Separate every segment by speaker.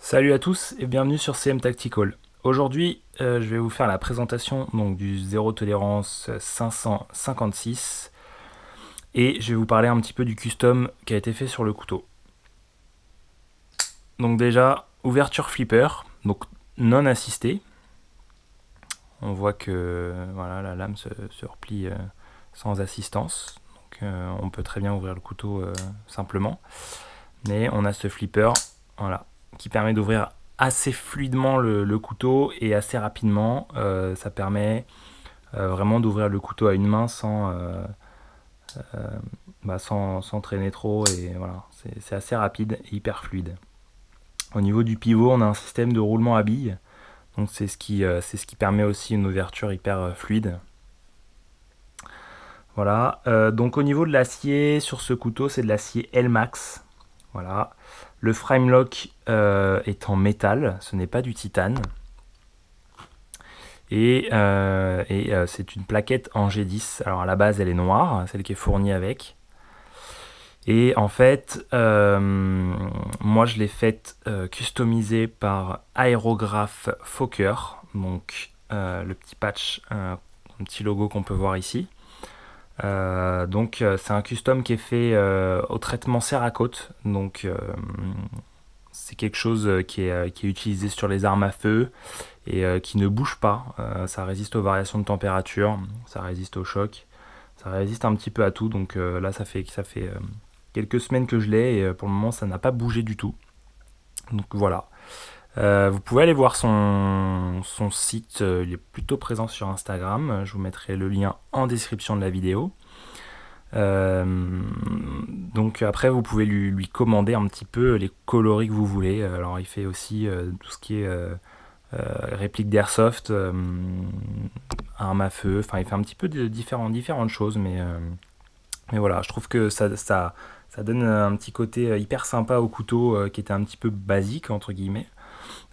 Speaker 1: Salut à tous et bienvenue sur CM Tactical. Aujourd'hui, je vais vous faire la présentation donc, du Zéro Tolérance 556 et je vais vous parler un petit peu du custom qui a été fait sur le couteau. Donc déjà, ouverture flipper, donc non assistée. On voit que voilà, la lame se replie sans assistance. Donc on peut très bien ouvrir le couteau simplement. Mais on a ce flipper voilà, qui permet d'ouvrir assez fluidement le couteau et assez rapidement. Ça permet vraiment d'ouvrir le couteau à une main sans traîner trop. Et voilà, c'est assez rapide et hyper fluide. Au niveau du pivot, on a un système de roulement à billes. Donc c'est ce qui permet aussi une ouverture hyper fluide. Voilà. Donc au niveau de l'acier, sur ce couteau, c'est de l'acier Elmax. Voilà. Le frame lock est en métal, ce n'est pas du titane. Et c'est une plaquette en G10. Alors à la base, elle est noire, celle qui est fournie avec. Et en fait, moi je l'ai faite customisée par Aerograph Fokker. Donc le petit patch, un petit logo qu'on peut voir ici. Donc c'est un custom qui est fait au traitement Cerakote. Donc c'est quelque chose qui est utilisé sur les armes à feu et qui ne bouge pas. Ça résiste aux variations de température, ça résiste au choc, ça résiste un petit peu à tout. Donc là ça fait quelques semaines que je l'ai et pour le moment ça n'a pas bougé du tout. Donc voilà. Vous pouvez aller voir son site, il est plutôt présent sur Instagram. Je vous mettrai le lien en description de la vidéo. Donc après vous pouvez lui commander un petit peu les coloris que vous voulez. Alors il fait aussi tout ce qui est réplique d'airsoft, arme à feu, enfin il fait un petit peu de différentes choses, mais voilà, je trouve que ça donne un petit côté hyper sympa au couteau qui était un petit peu basique entre guillemets.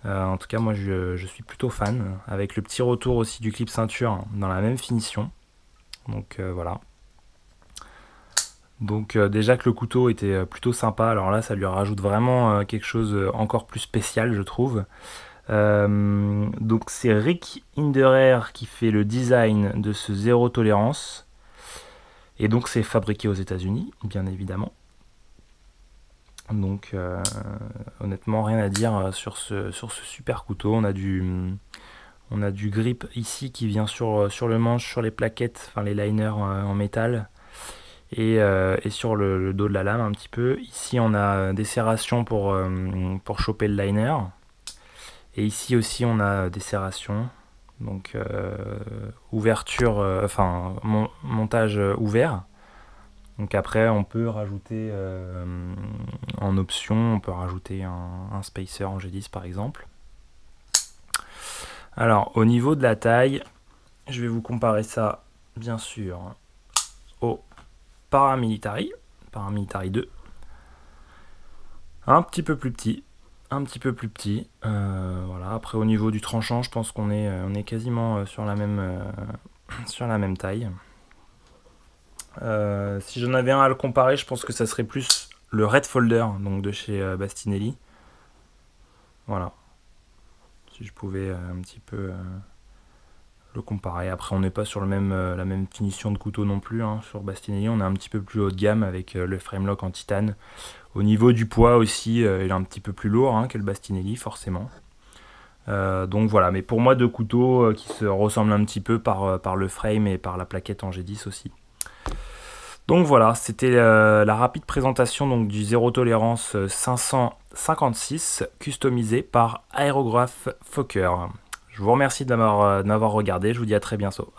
Speaker 1: En tout cas moi je suis plutôt fan, avec le petit retour aussi du clip ceinture dans la même finition. Donc voilà. Donc déjà que le couteau était plutôt sympa, alors là ça lui rajoute vraiment quelque chose encore plus spécial je trouve. Donc c'est Rick Hinderer qui fait le design de ce Zéro Tolérance. Et donc c'est fabriqué aux États-Unis, bien évidemment. Donc honnêtement rien à dire sur ce super couteau. On a du grip ici qui vient sur le manche, sur les plaquettes, enfin les liners en métal. Et sur le dos de la lame un petit peu. Ici on a des serrations pour choper le liner. Et ici aussi on a des serrations. Donc ouverture, montage ouvert. Donc après on peut rajouter en option, on peut rajouter un spacer en G10 par exemple. Alors au niveau de la taille, je vais vous comparer ça bien sûr au Paramilitary 2. Un petit peu plus petit. Voilà. Après au niveau du tranchant, je pense qu'on est quasiment sur la même taille. Si j'en avais un à le comparer, je pense que ça serait plus le Red Folder, donc de chez Bastinelli. Voilà. Si je pouvais un petit peu le comparer. Après, on n'est pas sur la même finition de couteau non plus. Hein. Sur Bastinelli, on est un petit peu plus haut de gamme avec le frame lock en titane. Au niveau du poids aussi, il est un petit peu plus lourd que le Bastinelli, forcément. Donc voilà, mais pour moi, deux couteaux qui se ressemblent un petit peu par le frame et par la plaquette en G10 aussi. Donc voilà, c'était la rapide présentation donc, du Zéro Tolérance 556, customisé par Aerograph Fokker. Je vous remercie de m'avoir regardé, je vous dis à très bientôt.